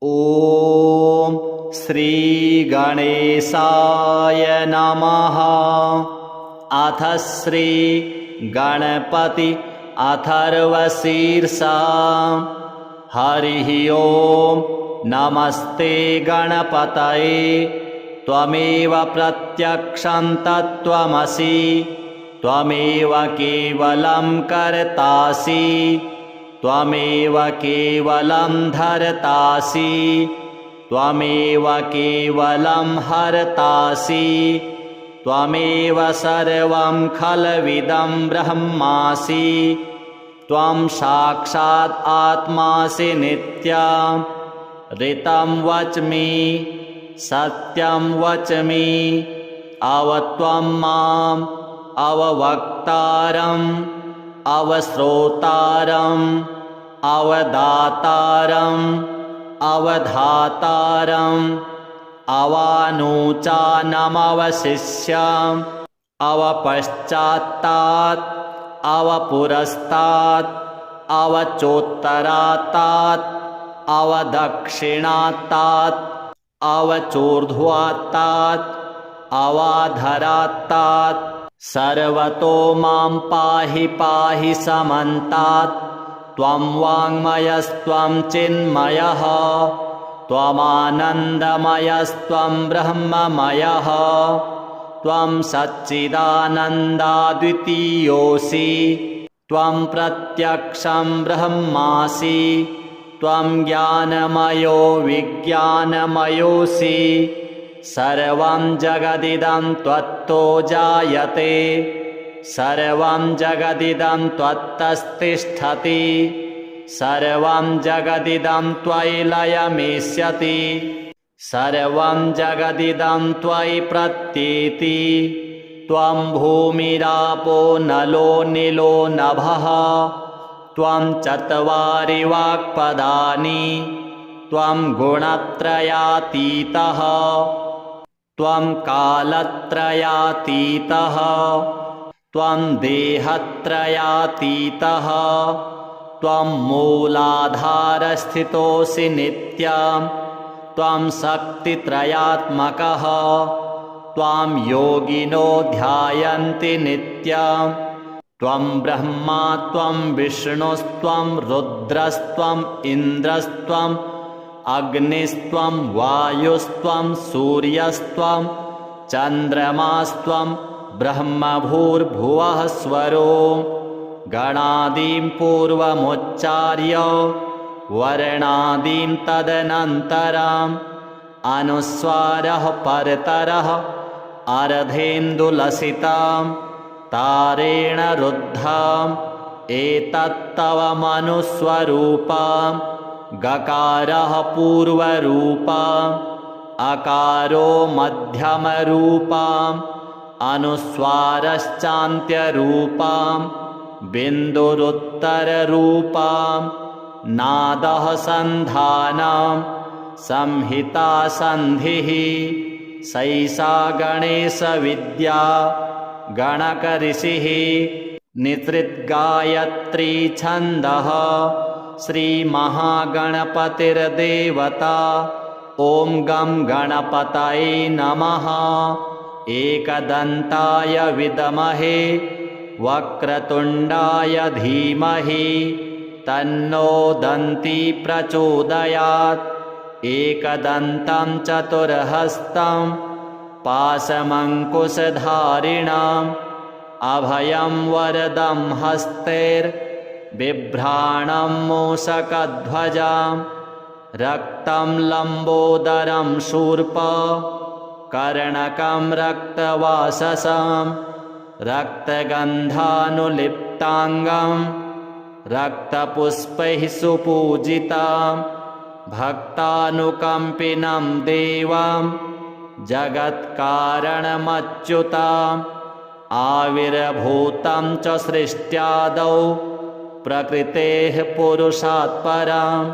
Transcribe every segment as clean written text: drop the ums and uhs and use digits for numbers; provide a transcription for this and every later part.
ॐ श्रीगणेशाय नमः। अथ श्रीगणपति अथर्वशीर्षा। हरिः ॐ। नमस्ते गणपतये। त्वमेव प्रत्यक्षं तत्त्वमसि। त्वमेव केवलं कर्तासि। त्वमेव केवलं धर्तासि। त्वमेव केवलं हर्तासि। त्वमेव सर्वं खलविदं ब्रह्मासि। त्वं साक्षात् आत्मासि नित्यं। ऋतं वच्मि सत्यं वच्मि। अवत्वं माम् अववक्तारम् अवश्रोतारम् अवदातारम् अवधातारम् अवानूचानमवशिष्यम् अवपश्चात्तात् अवपुरस्तात् अवचोत्तरात्तात् अवदक्षिणात्तात् अवचोर्ध्वात्तात् अवाधरात्तात् सर्वतो मां पाहि पाहि समन्तात्। त्वं वाङ्मयस्त्वं चिन्मयः। त्वमानन्दमयस्त्वं ब्रह्ममयः। त्वं सच्चिदानन्दाद्वितीयोऽसि। त्वं प्रत्यक्षं ब्रह्मासि। त्वं ज्ञानमयो विज्ञानमयोऽसि। सर्वं जगदिदं त्वत्तो जायते। सर्वं जगदिदं त्वत्तस्तिष्ठति। सर्वं जगदिदं त्वयि लयमेष्यति। सर्वं जगदिदं त्वयि प्रत्येति। त्वं भूमिरापो नलो निलो नभः। त्वं चत्वारि वाक्पदानि। त्वं गुणत्रयातीतः। त्वं कालत्रयातीतः। त्वं देहत्रयातीतः। त्वं मूलाधारस्थितोऽसि नित्यं। त्वं शक्तित्रयात्मकः। त्वां योगिनो ध्यायन्ति नित्यं। त्वं ब्रह्मा त्वं विष्णुस्त्वं रुद्रस्त्वं इन्द्रस्त्वं अग्निस्त्वं वायुस्त्वं सूर्यस्त्वं चन्द्रमास्त्वं ब्रह्मभूर्भुवः स्वरो। गणादीं पूर्वमुच्चार्य वर्णादीं तदनन्तरम् अनुस्वारः परतरः अर्धेन्दुलसितां तारेण रुद्धम् एतत्तव मनुस्वरूपम्। गकारः पूर्वरूपम् अकारो मध्यमरूपम् अनुस्वारश्चान्त्यरूपम् बिन्दुरुत्तररूपम्। नादः सन्धानं संहिता सन्धिः। सैषा गणेशविद्या गणकऋषिः। निसृद्गायत्री छन्दः श्रीमहागणपतिर्देवता। ॐ गं गणपतये नमः। एकदन्ताय विद्महे वक्रतुण्डाय धीमहि तन्नो दन्ती प्रचोदयात्। एकदन्तं चतुर्हस्तं पाशमङ्कुशधारिणम् अभयं वरदं हस्तैर्बिभ्राणं मूषकध्वजं। रक्तं लम्बोदरं शूर्पकर्णकं रक्तवाससं। रक्तगन्धानुलिप्ताङ्गं रक्तपुष्पैः सुपूजितं। भक्तानुकम्पिनं देवं जगत्कारणमच्युतम्। आविर्भूतं च सृष्ट्यादौ प्रकृतेः पुरुषात् परम्।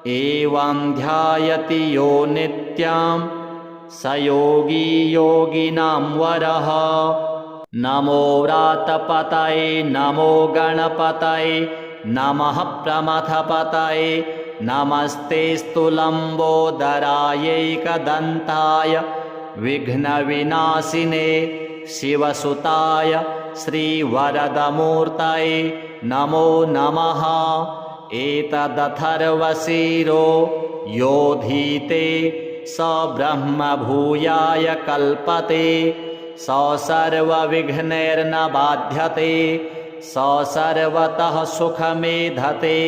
एवं ध्यायति यो नित्यं स योगी योगिनां वरः। नमो व्रातपतये नमो गणपतये नमः प्रमथपतये नमस्तेऽस्तु लम्बोदरायैकदन्ताय विघ्नविनाशिने शिवसुताय श्रीवरदमूर्तये नमो नमः। एतदथर्वशीरो योधीते स ब्रह्मभूयाय कल्पते स सर्वविघ्नैर्न बाध्यते स सर्वतः सुखमेधते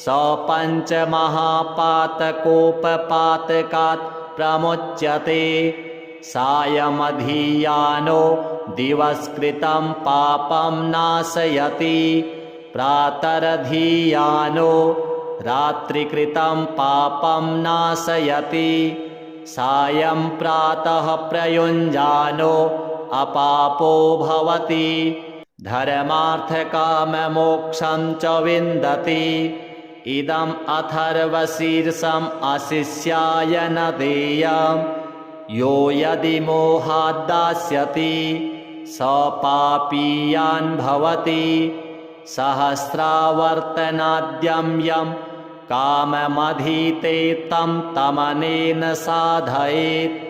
स पञ्चमहापातकोपपातकात् प्रमुच्यते सायमधियानो दिवस्कृतं पापं नाशयति प्रातरधियानो रात्रिकृतं पापं नाशयति सायं प्रातः प्रयुञ्जानो अपापो भवति धर्मार्थकाममोक्षं च विन्दति इदम् अथर्वशीर्षम् अशिष्याय न देयम् यो यदि मोहाद्दास्यति स पापीयान् भवति सहस्रावर्तनाद्यं यं काममधीते तं तमनेन साधयेत्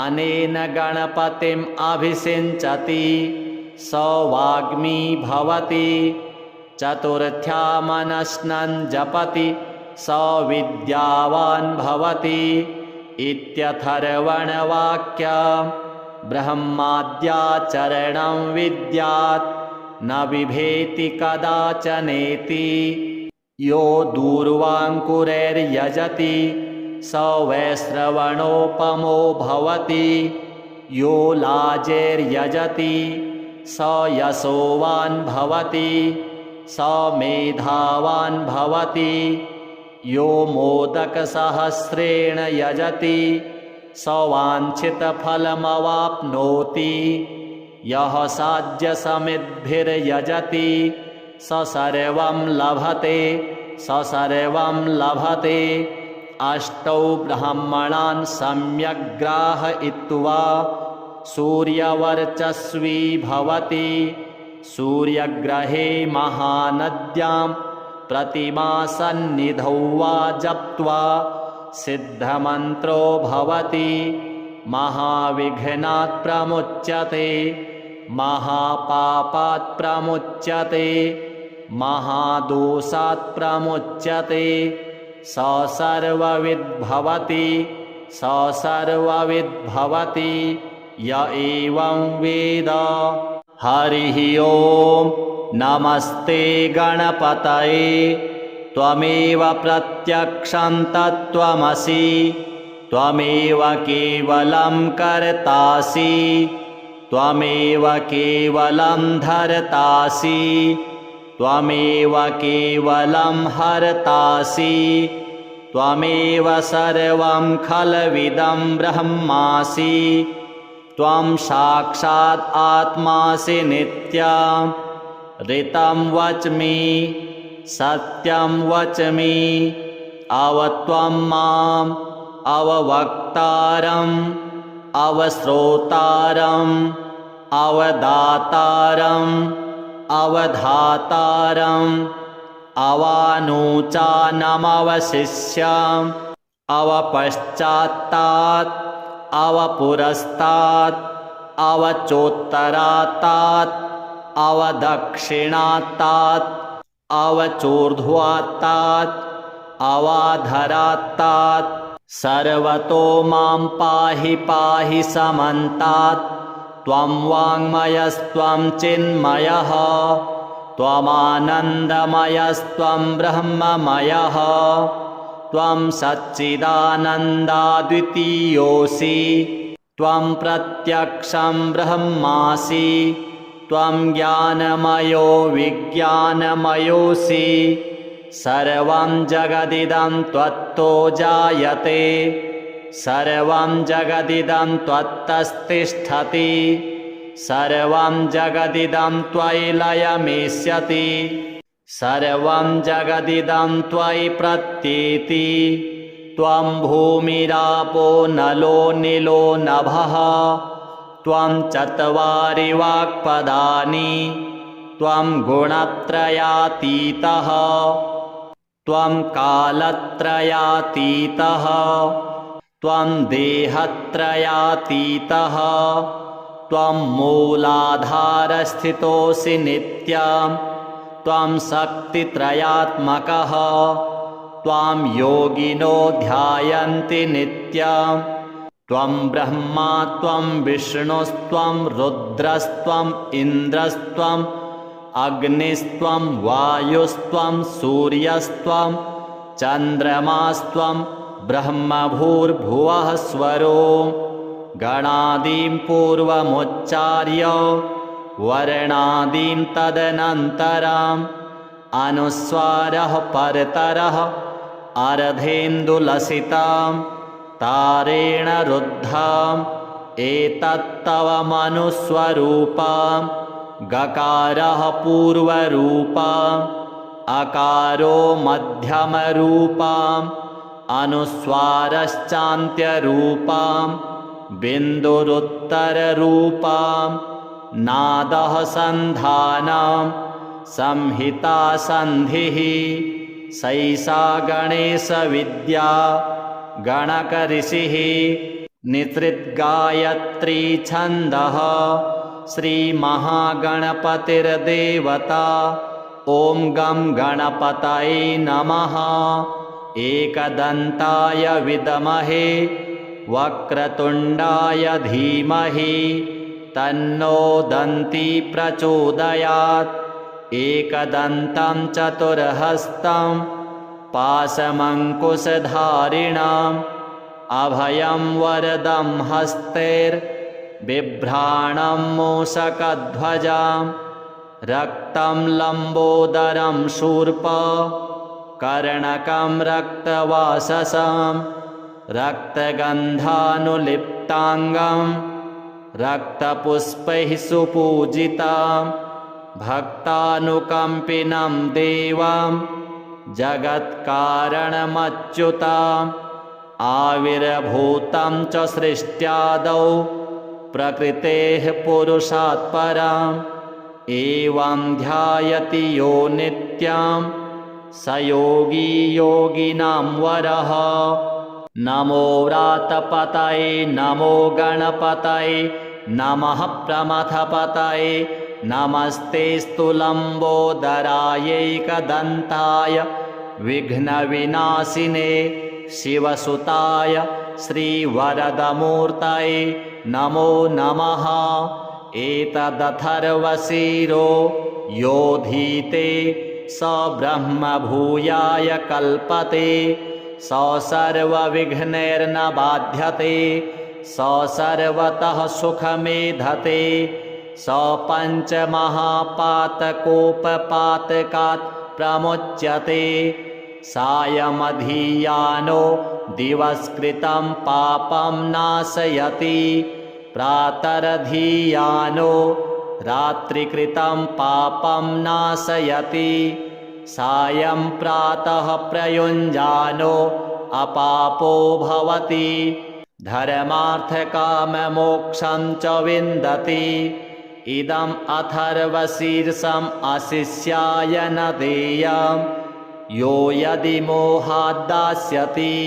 अनेन गणपतिम् अभिषिञ्चति स वाग्मी भवति चतुर्थ्यामनश्नन् जपति स विद्यावान् भवति इत्यथर्वणवाक्यम् ब्रह्माद्याचरणं विद्यात् न बिभेति कदाचनेति यो दूर्वाङ्कुरैर्यजति स वैश्रवणोपमो भवति यो लाजैर्यजति स यशोवान् भवति स मेधावान् भवति यो मोदकसहस्रेण यजति स वाञ्छितफलमवाप्नोति यः साध्यसमिद्भिर्यजति स सर्वं लभते स सर्वं लभते अष्टौ ब्राह्मणान् सम्यग् ग्राहयित्वा सूर्यवर्चस्वी भवति सूर्यग्रहे महानद्यां प्रतिमासन्निधौ वा जप्त्वा सिद्धमन्त्रो भवति महाविघ्नात् प्रमुच्यते महापापात् प्रमुच्यते महादोषात् प्रमुच्यते स सर्वविद् भवति स सर्वविद् भवति य एवं वेद। हरिः ओं नमस्ते गणपतये त्वमेव प्रत्यक्षं तत्त्वमसि त्वमेव केवलं कर्तासि त्वमेव केवलं धर्तासि त्वमेव केवलं हर्तासि त्वमेव सर्वं खल्विदं ब्रह्मासि त्वं साक्षात् आत्मासि नित्यं ऋतं वच्मि सत्यं वच्मि अवत्वं माम् अववक्तारम् अवश्रोतारम् अवदातारम् अवधातारम् अवानूचानमवशिष्यम् अवपश्चात्तात् अवपुरस्तात् अवचोत्तरात्तात् अवदक्षिणात्तात् अवचोर्ध्वात्तात् अवाधरात्तात् सर्वतो मां पाहि पाहि समन्तात् त्वं वाङ्मयस्त्वं चिन्मयः त्वमानन्दमयस्त्वं ब्रह्ममयः त्वं सच्चिदानन्दाद्वितीयोऽसि त्वं प्रत्यक्षं ब्रह्मासि त्वं ज्ञानमयो विज्ञानमयोऽसि सर्वं जगदिदं त्वत्तो जायते सर्वं जगदिदं त्वत्तस्तिष्ठति सर्वं जगदिदं त्वयि लयमेष्यति सर्वं जगदिदं त्वयि प्रत्येति त्वं भूमिरापो नलो निलो नभः त्वं चत्वारि वाक्पदानि त्वं गुणत्रयातीतः त्वं कालत्रयातीतः त्वं देहत्रयातीतः त्वं मूलाधारस्थितोऽसि नित्यं त्वं शक्तित्रयात्मकः त्वां योगिनो ध्यायन्ति नित्यं त्वं ब्रह्मा त्वं विष्णुस्त्वं रुद्रस्त्वम् इन्द्रस्त्वम् अग्निस्त्वं वायुस्त्वं सूर्यस्त्वं चन्द्रमास्त्वं ब्रह्मभूर्भुवः स्वरो गणादीं पूर्वमुच्चार्य वर्णादीं तदनन्तरम् अनुस्वारः परतरः अर्धेन्दुलसितां तारेण रुद्धाम् एतत्तव मनुस्वरूपां गकारः पूर्वरूपाम् अकारो मध्यमरूपाम् अनुस्वारश्चान्त्यरूपां बिन्दुरुत्तररूपां नादः सन्धानं संहिता सन्धिः सैषा गणेशविद्या गणकऋषिः निसृद्गायत्री छन्दः श्रीमहागणपतिर्देवता ॐ गं गणपतये नमः। एकदन्ताय विद्महे वक्रतुण्डाय धीमहि तन्नो दन्ती प्रचोदयात्। एकदन्तं चतुर्हस्तं पाशमङ्कुशधारिणम् अभयं वरदं हस्तैर्बिभ्राणं मूषकध्वजं रक्तं लम्बोदरं शूर्पं कर्णकं रक्तवाससं रक्तगन्धानुलिप्ताङ्गं रक्तपुष्पैः सुपूजितं भक्तानुकम्पिनं देवं जगत्कारणमच्युतम् आविर्भूतं च सृष्ट्यादौ प्रकृतेः पुरुषात् परम् एवं ध्यायति यो नित्यं स योगी योगिनां वरः। नमो व्रातपतये नमो गणपतये नमः प्रमथपतये नमस्तेऽस्तु लम्बोदरायैकदन्ताय विघ्नविनाशिने शिवसुताय श्रीवरदमूर्तये नमो नमः। एतदथर्वशीरो योधीते स ब्रह्मभूयाय कल्पते स सर्वविघ्नैर्न बाध्यते स सर्वतः सुखमेधते स पञ्चमहापातकोपपातकात् प्रमुच्यते सायमधियानो दिवस्कृतं पापं नाशयति प्रातरधियानो रात्रिकृतं पापं नाशयति सायं प्रातः प्रयुञ्जानो अपापो भवति धर्मार्थकाममोक्षं च विन्दति। इदम् अथर्वशीर्षम् अशिष्याय न देयम् यो यदि मोहाद्दास्यति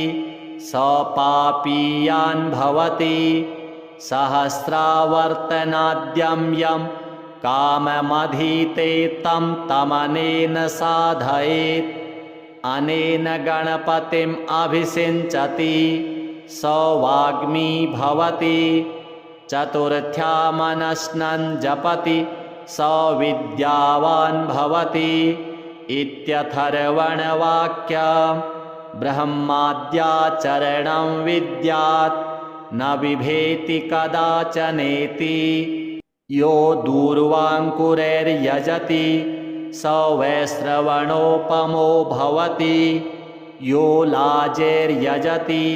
स पापीयान् भवति सहस्रावर्तनाद्यं यं काममधीते तं तमनेन साधयेत् अनेन गणपतिम् अभिषिञ्चति स वाग्मी भवति चतुर्थ्यामनश्नं जपति स विद्यावान् भवति इत्यथर्वणवाक्यं ब्रह्माद्याचरणं विद्यात् न बिभेति कदाचनेति यो दूर्वाङ्कुरैर्यजति स वैश्रवणोपमो भवति यो लाजैर्यजति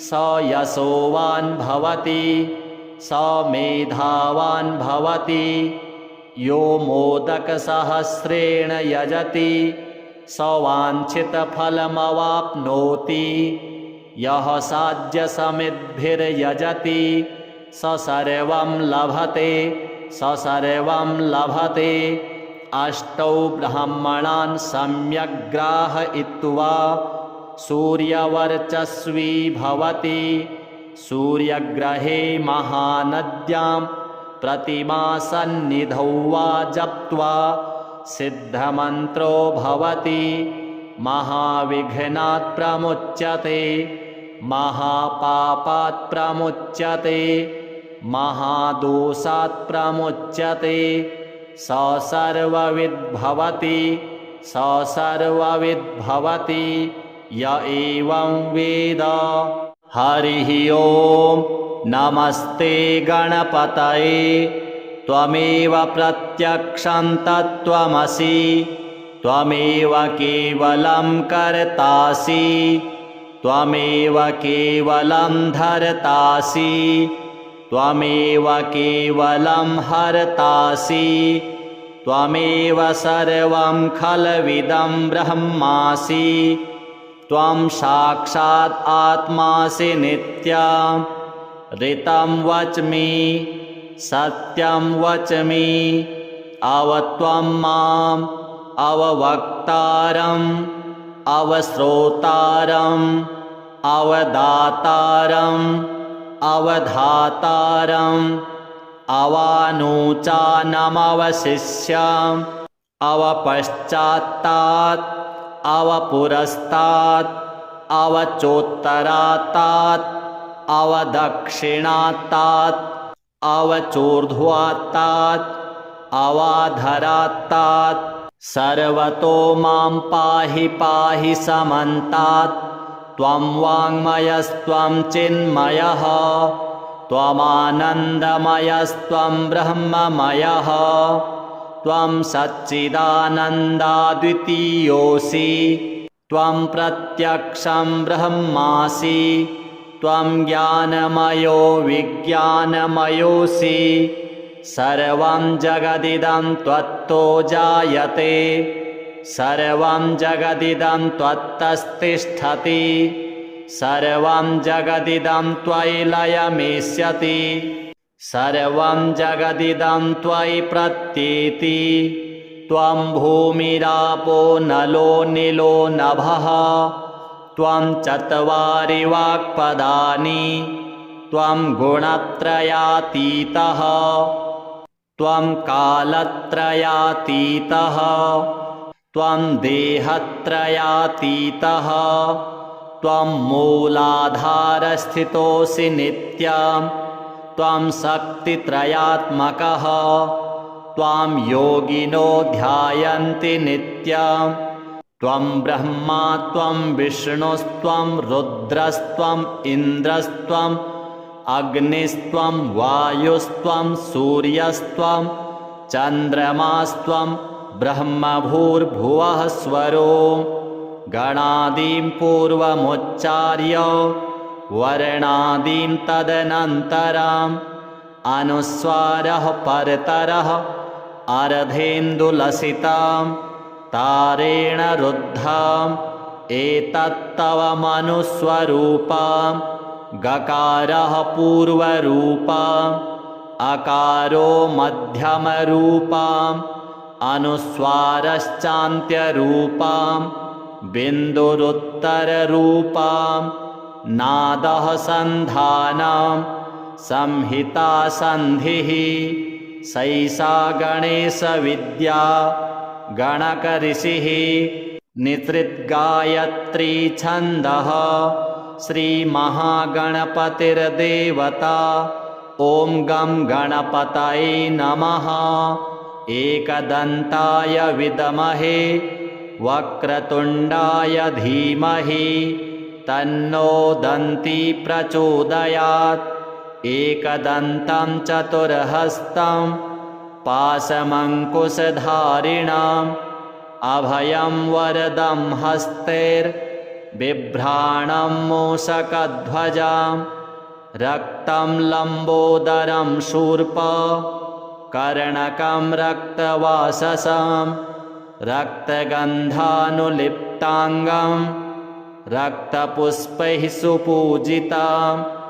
स यशोवान् भवति स मेधावान् भवति यो मोदकसहस्रेण यजति स वाञ्छितफलमवाप्नोति यः साध्यसमिद्भिर्यजति स सर्वं लभते अष्टौ ब्राह्मणान् सम्यग् ग्राहयित्वा सूर्यवर्चस्वी भवति। सूर्यग्रहे महानद्यां प्रतिमासन्निधौ वा जप्त्वा सिद्धमन्त्रो भवति। महाविघ्नात् प्रमुच्यते, महापापात् प्रमुच्यते, महादोषात् प्रमुच्यते। स सर्वविद् भवति, स सर्वविद् भवति य एवं वेद। हरिः ओं नमस्ते गणपतये। त्वमेव प्रत्यक्षं तत्त्वमसि, त्वमेव केवलं कर्तासि, त्वमेव केवलं धर्तासि, त्वमेव केवलं हर्तासि, त्वमेव सर्वं खल्विदं ब्रह्मासि। त्वं साक्षात् आत्मासि नित्यं। ऋतं वच्मि, सत्यं वच्मि, अवत्वं माम् अववक्तारम्, अवश्रोतारम्, अवदातारम्, अवधातारम्, अवानूचानमवशिष्याम्, अवपश्चात्तात्, अवपुरस्तात्, अवचोत्तरात्तात्, अवदक्षिणात्तात्, अवचोर्ध्वात्तात्, अवाधरात्तात्। सर्वतो मां पाहि पाहि समन्तात्। त्वं वाङ्मयस्त्वं चिन्मयः, त्वमानन्दमयस्त्वं ब्रह्ममयः। त्वं सच्चिदानन्दाद्वितीयोऽसि, त्वं प्रत्यक्षं ब्रह्मासि, त्वं ज्ञानमयो विज्ञानमयोऽसि। सर्वं जगदिदं त्वत्तो जायते, सर्वं जगदिदं त्वत्तस्तिष्ठति, सर्वं जगदिदं त्वयि लयमेष्यति, सर्वं जगदिदं त्वयि प्रत्येति। त्वं भूमिरापो नलो निलो नभः, त्वं चत्वारि वाक्पदानि, त्वं गुणत्रयातीतः, त्वं कालत्रयातीतः, त्वं देहत्रयातीतः, त्वं मूलाधारस्थितोऽसि नित्यं, त्वं शक्तित्रयात्मकः, त्वां योगिनो ध्यायन्ति नित्यं। त्वं ब्रह्मा त्वं विष्णुस्त्वं रुद्रस्त्वम् इन्द्रस्त्वम् अग्निस्त्वं वायुस्त्वं सूर्यस्त्वं चन्द्रमास्त्वं ब्रह्मभूर्भुवः स्वरो। गणादीं पूर्वमुच्चार्य वर्णादीं तदनन्तरम् अनुस्वारः परतरः अर्धेन्दुलसितां तारेण रुद्धाम् एतत्तव मनुस्वरूपाम्। गकारः पूर्वरूपाम्, अकारो मध्यमरूपाम्, अनुस्वारश्चान्त्यरूपाम्, बिन्दुरुत्तररूपाम्। नादः सन्धानं संहिता सन्धिः। सैषा गणेशविद्या गणकऋषिः। निसृद्गायत्री छन्दः श्रीमहागणपतिर्देवता। ॐ गं गणपतये नमः। एकदन्ताय विद्महे वक्रतुण्डाय धीमहि तन्नो दन्ती प्रचोदयात्। एकदन्तं चतुर्हस्तं पाशमङ्कुशधारिणम् अभयं वरदं हस्तैर्बिभ्राणं मूषकध्वजां। रक्तं लम्बोदरं शूर्पकर्णकं रक्तवाससं। रक्तगन्धानुलिप्ताङ्गं रक्तपुष्पैः सुपूजितां।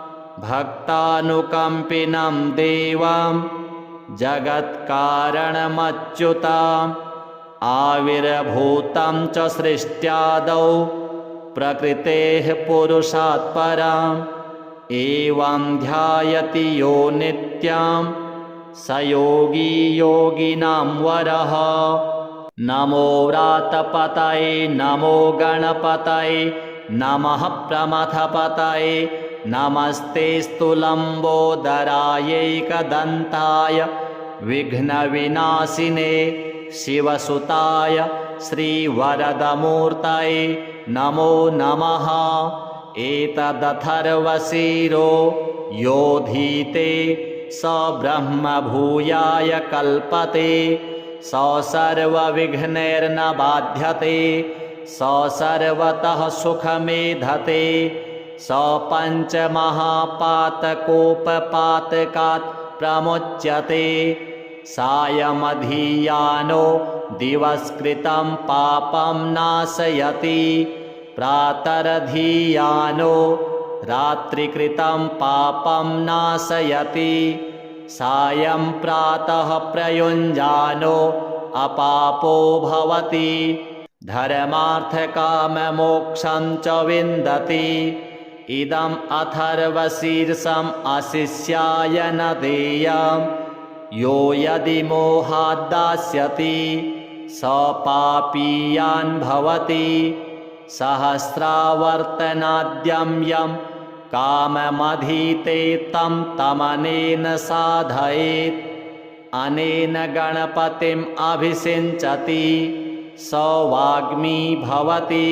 भक्तानुकम्पिनं देवं जगत्कारणमच्युतां। आविर्भूतं च सृष्ट्यादौ प्रकृतेः पुरुषात् पराम् एवं ध्यायति यो नित्यं स योगी योगिनां वरः। नमो व्रातपतये नमो गणपतये नमः प्रमथपतये नमस्तेऽस्तु लम्बोदरायैकदन्ताय विघ्नविनाशिने शिवसुताय श्रीवरदमूर्तये नमो नमः। एतदथर्वशीरो योधीते स ब्रह्मभूयाय कल्पते स सर्वविघ्नैर्न बाध्यते स सर्वतः सुखमेधते स पञ्चमहापातकोपपातकात् प्रमुच्यते। सायमधियानो दिवस्कृतं पापं नाशयति प्रातरधियानो रात्रिकृतं पापं नाशयति। सायं प्रातः प्रयुञ्जानो अपापो भवति धर्मार्थकाममोक्षं च विन्दति। इदम् अथर्वशीर्षम् अशिष्याय न देयम् यो यदि मोहाद्दास्यति स पापीयान् भवति। सहस्रावर्तनाद्यं यं काममधीते तं तमनेन साधयेत् अनेन गणपतिम् अभिषिञ्चति स वाग्मी भवति।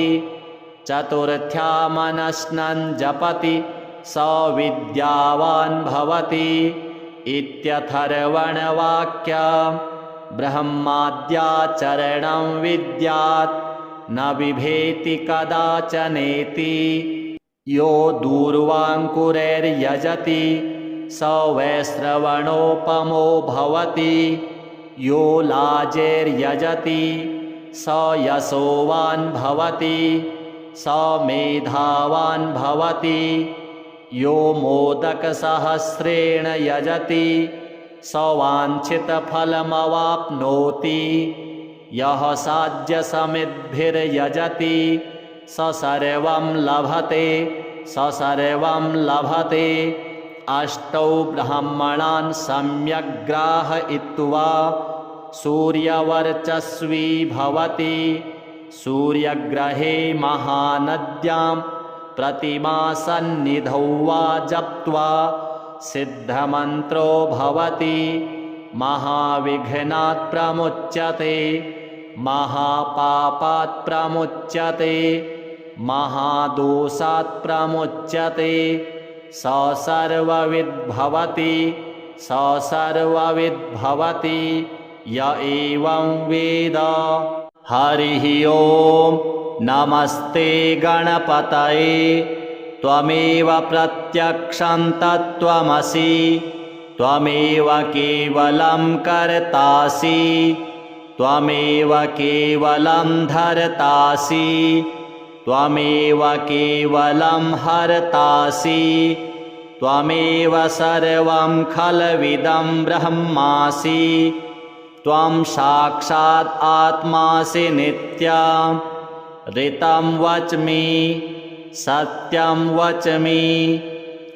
चतुर्थ्या मनस्नन् जपति स विद्यावान् भवति इत्यथर्वणवाक्यम्। ब्रह्माद्याचरणं विद्यात् न बिभेति कदाचनेति। यो दूर्वाङ्कुरैर्यजति स वैश्रवणोपमो भवति। यो लाजैर्यजति स यशोवान् भवति स मेधावान् भवति। यो मोदकसहस्रेण यजति स वाञ्छितफलमवाप्नोति। यः साध्यसमिद्भिर्यजति स सर्वं लभते स सर्वं लभते। अष्टौ ब्राह्मणान् सम्यग् ग्राहयित्वा सूर्यवर्चस्वी भवति। सूर्यग्रहे महानद्यां प्रतिमासन्निधौ वा जप्त्वा सिद्धमन्त्रो भवति। महाविघ्नात् प्रमुच्यते महापापात् प्रमुच्यते महादोषात् प्रमुच्यते। स सर्वविद् भवति स सर्वविद् भवति य एवं वेद। हरिः ओम् नमस्ते गणपतये त्वमेव प्रत्यक्षं तत्त्वमसि त्वमेव केवलं कर्तासि त्वमेव केवलं धर्तासि त्वमेव केवलं हर्तासि त्वमेव सर्वं खलविदं ब्रह्मासि। त्वं साक्षात् आत्मासि नित्यं ऋतं वच्मि सत्यं वच्मि।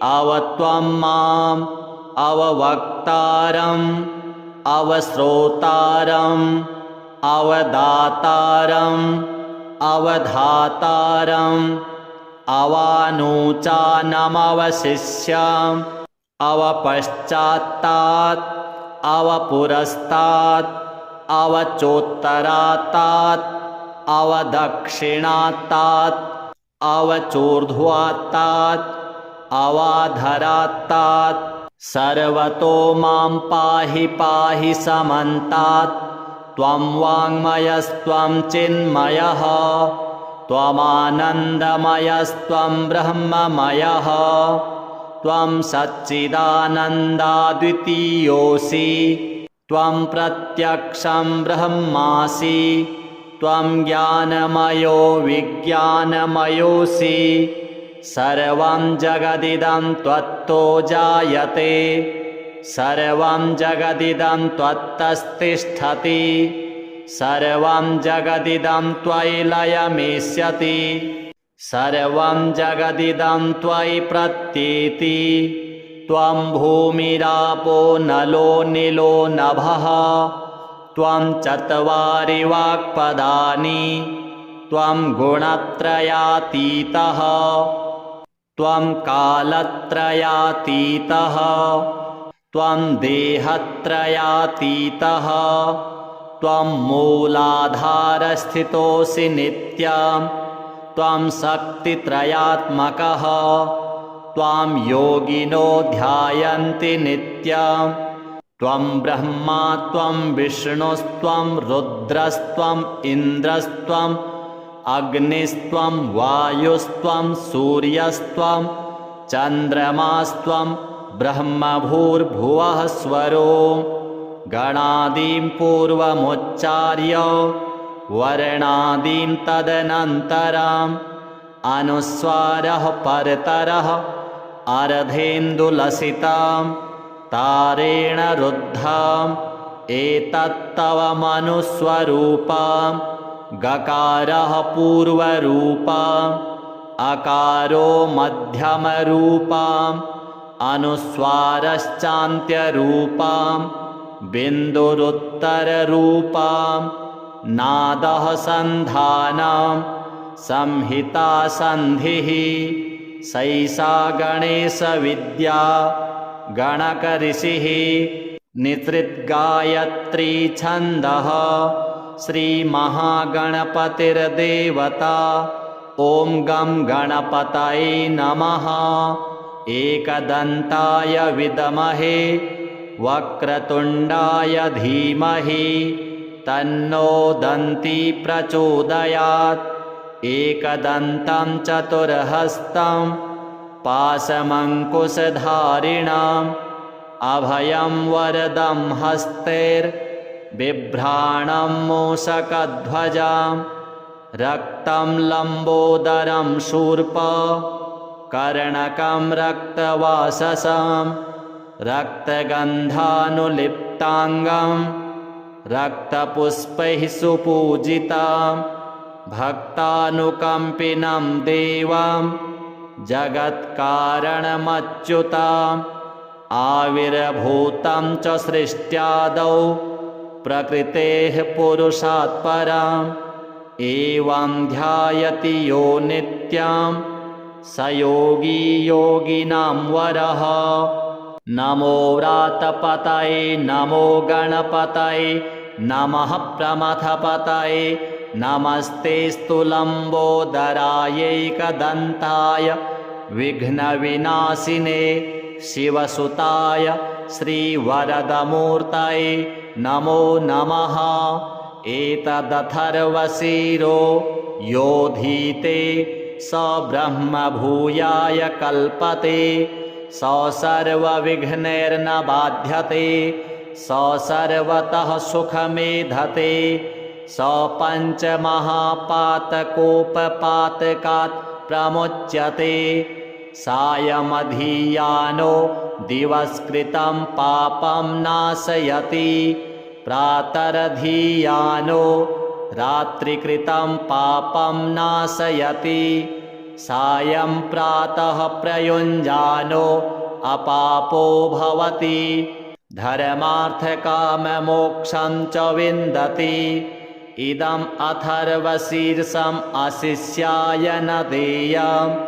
अवत्वं माम् अववक्तारम् अवश्रोतारम् अवदातारम् अवधातारम् अवानूचानमवशिष्यम् अवपश्चात्तात् अवपुरस्तात् अवचोत्तरात्तात् अवदक्षिणात्तात् अवचोर्ध्वात्तात् अवाधरात्तात्। सर्वतो मां पाहि पाहि समन्तात्। त्वं वाङ्मयस्त्वं चिन्मयः त्वमानन्दमयस्त्वं ब्रह्ममयः। त्वं सच्चिदानन्दाद्वितीयोऽसि त्वं प्रत्यक्षं ब्रह्मासि। त्वं ज्ञानमयो विज्ञानमयोऽसि। सर्वं जगदिदं त्वत्तो जायते सर्वं जगदिदं त्वत्तस्तिष्ठति। सर्वं जगदिदं त्वयि लयमेष्यति सर्वं जगदिदं त्वयि प्रत्येति त्वं भूमिरापो नलो निलो नभः त्वं चत्वारि वाक्पदानि त्वं गुणत्रयातीतः त्वं कालत्रयातीतः त्वं देहत्रयातीतः त्वं मूलाधारस्थितोऽसि नित्यं त्वं शक्तित्रयात्मकः त्वां योगिनो ध्यायन्ति नित्यं त्वं ब्रह्मा त्वं विष्णुस्त्वं रुद्रस्त्वम् इन्द्रस्त्वम् अग्निस्त्वं वायुस्त्वं सूर्यस्त्वं चन्द्रमास्त्वं ब्रह्मभूर्भुवः स्वरो गणादीं पूर्वमुच्चार्य वर्णादीं तदनन्तरम् अनुस्वारः परतरः अर्धेन्दुलसितां तारेण रुद्धम् एतत्तव मनुस्वरूपम् गकारः पूर्वरूपम् अकारो मध्यमरूपम् अनुस्वारश्चान्त्यरूपम् बिन्दुरुत्तररूपम् नादः सन्धानं संहिता सन्धिः सैषा गणेशविद्या गणकऋषिः निसृद्गायत्री छन्दः श्रीमहागणपतिर्देवता ॐ गं गणपतये नमः एकदन्ताय विद्महे वक्रतुण्डाय धीमहि तन्नो दन्ती प्रचोदयात् एकदन्तं चतुर्हस्तं पाशमङ्कुशधारिणम् अभयं वरदं हस्तैर्बिभ्राणं मूषकध्वजं रक्तं लम्बोदरं शूर्पकर्णकं रक्तवाससं रक्तगन्धानुलिप्ताङ्गं रक्तपुष्पैः सुपूजितं भक्तानुकम्पिनं देवं जगत्कारणमच्युतम् आविर्भूतं च सृष्ट्यादौ प्रकृतेः पुरुषात् परम् एवं ध्यायति यो नित्यं स योगी योगिनां वरः नमो व्रातपतये नमो गणपतये नमः प्रमथपतये नमस्तेऽस्तु लम्बोदरायैकदन्ताय विघ्नविनाशिने शिवसुताय श्रीवरदमूर्तये नमो नमः एतदथर्वशीरो योधीते स ब्रह्मभूयाय कल्पते स सर्वविघ्नैर्न बाध्यते स सर्वतः सुखमेधते स पञ्चमहापातकोपपातकात् प्रमुच्यते सायमधीयानो दिवस्कृतं पापं नाशयति प्रातरधीयानो रात्रिकृतं पापं नाशयति सायं प्रातः प्रयुञ्जानो अपापो भवति धर्मार्थकाममोक्षं च विन्दति इदम् अथर्वशीर्षम् अशिष्याय न देयम्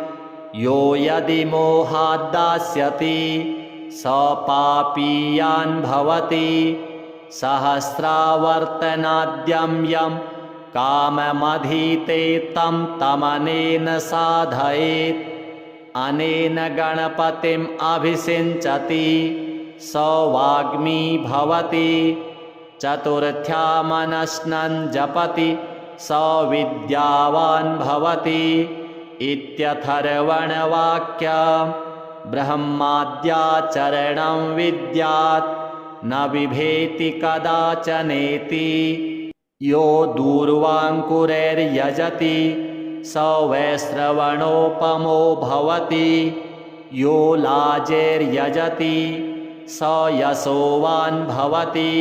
यो यदि मोहाद्दास्यति स पापीयान् भवति सहस्रावर्तनाद्यं यं काममधीते तं तमनेन साधयेत् अनेन गणपतिम् अभिषिञ्चति स वाग्मी भवति चतुर्थ्यामनश्नन् जपति स विद्यावान् भवति इत्यथर्वणवाक्यम् ब्रह्माद्याचरणं विद्यात् न बिभेति कदाचनेति यो दूर्वाङ्कुरैर्यजति स वैश्रवणोपमो भवति यो लाजैर्यजति स यशोवान् भवति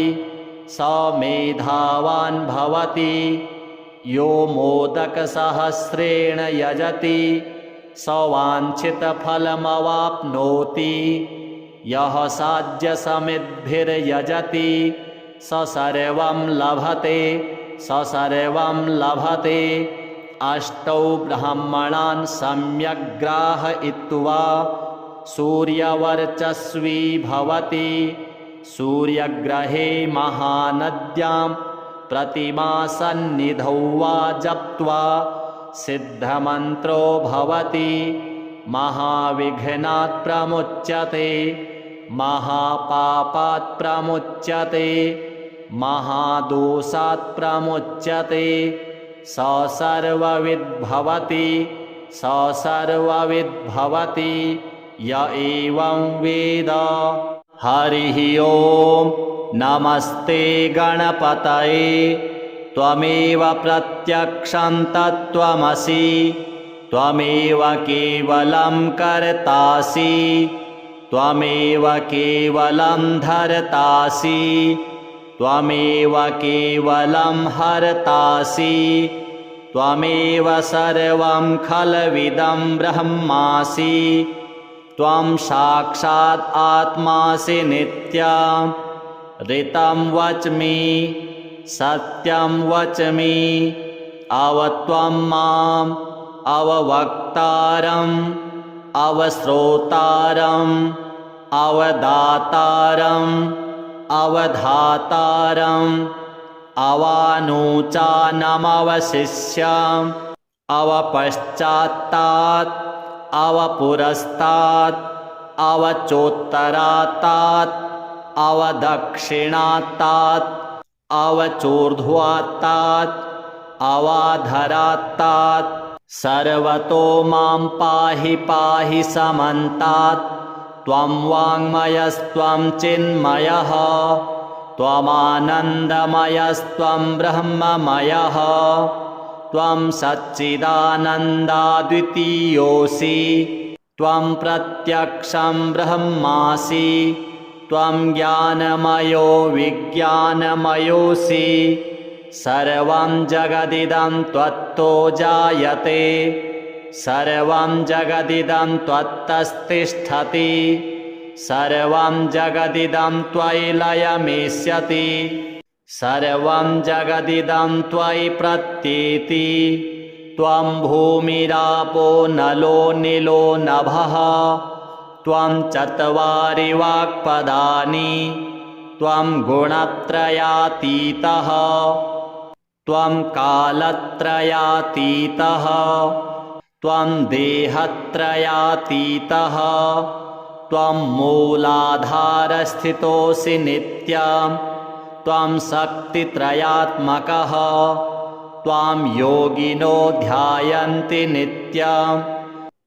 स मेधावान् भवति। यो मोदकसहस्रेण यजति स वाञ्छितफलमवाप्नोति। यः साध्यसमिद्भिर्यजति स सर्वं लभते स सर्वं लभते। अष्टौ ब्राह्मणान् सम्यग् ग्राहयित्वा सूर्यवर्चस्वी भवति। सूर्यग्रहे महानद्यां प्रतिमासन्निधौ वा जप्त्वा सिद्धमन्त्रो भवति। महाविघ्नात् प्रमुच्यते महापापात् प्रमुच्यते महादोषात् प्रमुच्यते। स सर्वविद् भवति स सर्वविद् भवति य एवं वेद। हरिः ओम् नमस्ते गणपतये। त्वमेव प्रत्यक्षं तत्त्वमसि। त्वमेव केवलं कर्तासि। त्वमेव केवलं धर्तासि। त्वमेव केवलं हर्तासि। त्वमेव सर्वं खल्विदं ब्रह्मासि। त्वं साक्षात् आत्मासि नित्यं। ऋतं वच्मि सत्यं वच्मि। अवत्वं माम् अववक्तारम् अवश्रोतारम् अवदातारम् अवधातारम् अवानुचानमवशिष्यम् अवपश्चात्तात् अवपुरस्तात् अवचोत्तरात्तात् अवदक्षिणात्तात् अवचोर्ध्वात्तात् अवाधरात्तात्। सर्वतो मां पाहि पाहि समन्तात्। त्वं वाङ्मयस्त्वं चिन्मयः त्वमानन्दमयस्त्वं ब्रह्ममयः। त्वं सच्चिदानन्दाद्वितीयोऽसि। त्वं प्रत्यक्षं ब्रह्मासि। त्वं ज्ञानमयो विज्ञानमयोऽसि। सर्वं जगदिदं त्वत्तो जायते सर्वं जगदिदं त्वत्तस्तिष्ठति। सर्वं जगदिदं त्वयि लयमेष्यति। सर्वं जगदिदं त्वयि प्रत्येति। त्वं भूमिरापो नलो निलो नभः। त्वं चत्वारि वाक्पदानि। त्वं गुणत्रयातीतः। त्वं कालत्रयातीतः। त्वं देहत्रयातीतः। त्वं मूलाधारस्थितोऽसि नित्यं। त्वं शक्तित्रयात्मकः। त्वां योगिनो ध्यायन्ति नित्यं।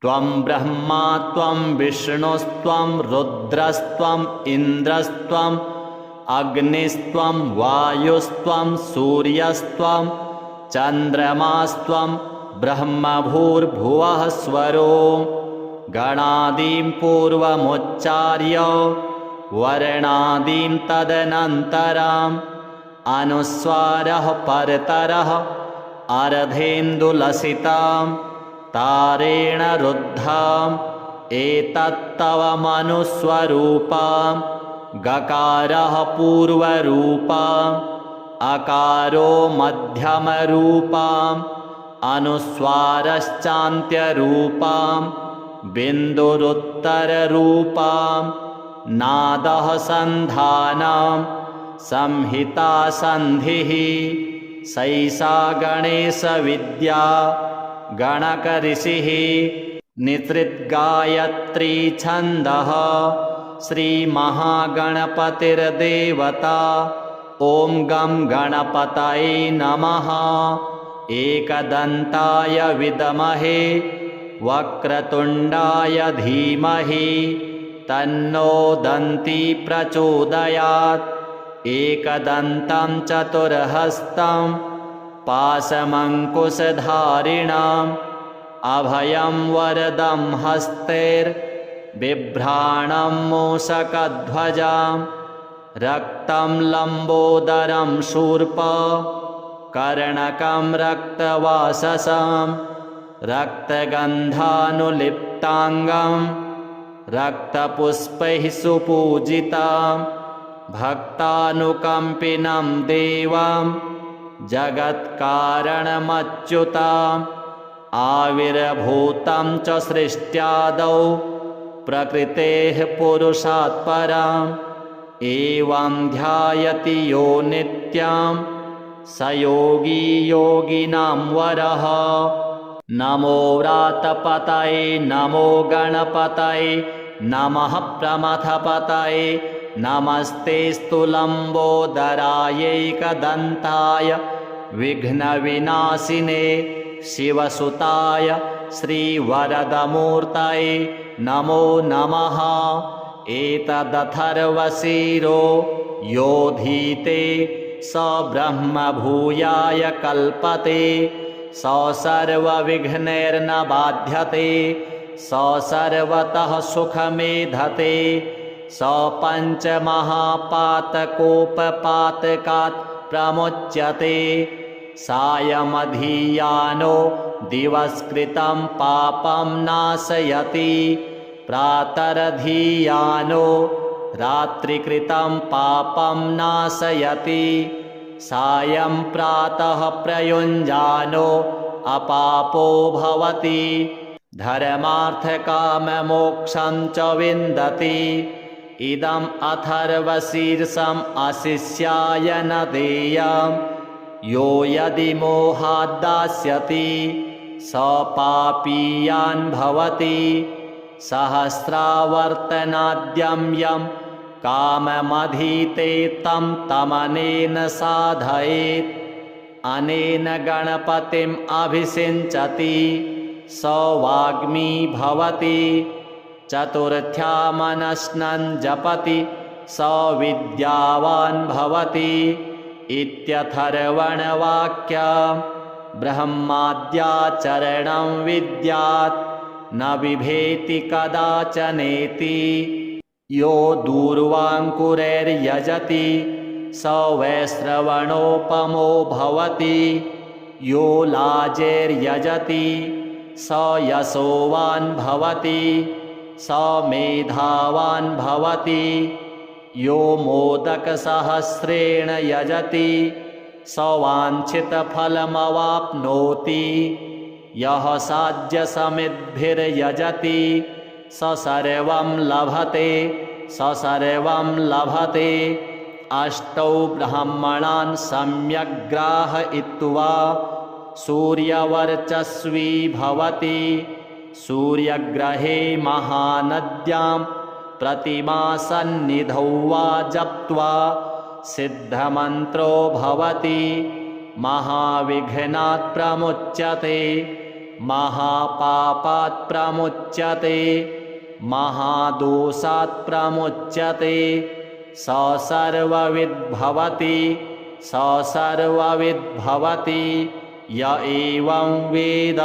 त्वं ब्रह्मा त्वं विष्णुस्त्वं रुद्रस्त्वम् इन्द्रस्त्वम् अग्निस्त्वं वायुस्त्वं सूर्यस्त्वं चन्द्रमास्त्वं ब्रह्मभूर्भुवः स्वरो। गणादीं पूर्वमुच्चार्य वर्णादीं तदनन्तरम् अनुस्वारः परतरः अर्धेन्दुलसितां तारेण रुद्धाम् एतत्तव मनुस्वरूपम्। गकारः पूर्वरूपम् अकारो मध्यमरूपम् अनुस्वारश्चान्त्यरूपम् बिन्दुरुत्तररूपम्। नादः सन्धानं संहिता सन्धिः। सैषा गणेशविद्या गणकऋषिः। निसृद्गायत्री छन्दः श्रीमहागणपतिर्देवता। ॐ गं गणपतये नमः। एकदन्ताय विद्महे वक्रतुण्डाय धीमहि तन्नो दन्ती प्रचोदयात्। एकदन्तं चतुर्हस्तं पाशमङ्कुशधारिणम् अभयं वरदं हस्तैर्बिभ्राणं मूषकध्वजम् रक्तं लम्बोदरं शूर्प कर्णकं रक्तवाससं रक्तगन्धानुलिप्ताङ्गं रक्तपुष्पैः सुपूजितं भक्तानुकम्पिनं देवं जगत्कारणमच्युतम् आविर्भूतं च सृष्ट्यादौ प्रकृतेः पुरुषात् परम् एवं ध्यायति यो नित्यं स योगी योगिनां वरः। नमो व्रातपतये नमो गणपतये नमः प्रमथपतये नमस्तेऽस्तु लम्बोदरायैकदन्ताय विघ्नविनाशिने शिवसुताय श्रीवरदमूर्तये नमो नमः। एतदथर्वशीरो योधीते स ब्रह्मभूयाय कल्पते स सर्वविघ्नैर्न बाध्यते स सर्वतः सुखमेधते स पञ्चमहापातकोपपातकात् प्रमुच्यते सायमधियानो दिवस्कृतं पापं नाशयति प्रातरधियानो रात्रिकृतं पापं नाशयति सायं प्रातः प्रयुञ्जानो अपापो भवति धर्मार्थकाममोक्षं च विन्दति इदम् अथर्वशीर्षम् अशिष्याय न देयम् यो यदि मोहाद्दास्यति स पापीयान् भवति सहस्रावर्तनाद्यं यं काममधीते तं तमनेन साधयेत् अनेन गणपतिम् अभिषिञ्चति स वाग्मी भवति चतुर्थ्यामनश्नं जपति स विद्यावान् भवति इत्यथर्वणवाक्यम् ब्रह्माद्याचरणं विद्यात् न बिभेति कदाचनेति यो दूर्वाङ्कुरैर्यजति स वैश्रवणोपमो भवति यो लाजैर्यजति स यशोवान् भवति स मेधावान् भवति यो मोदकसहस्रेण यजति स वाञ्छितफलमवाप्नोति यः साध्यसमिद्भिर्यजति स सर्वं लभते अष्टौ ब्राह्मणान् सम्यग् ग्राहयित्वा सूर्यवर्चस्वी भवति सूर्यग्रहे महानद्यां प्रतिमासन्निधौ वा जप्त्वा सिद्धमन्त्रो भवति महाविघ्नात् प्रमुच्यते महापापात् प्रमुच्यते महादोषात् प्रमुच्यते स सर्वविद्भवति य एवं वेद।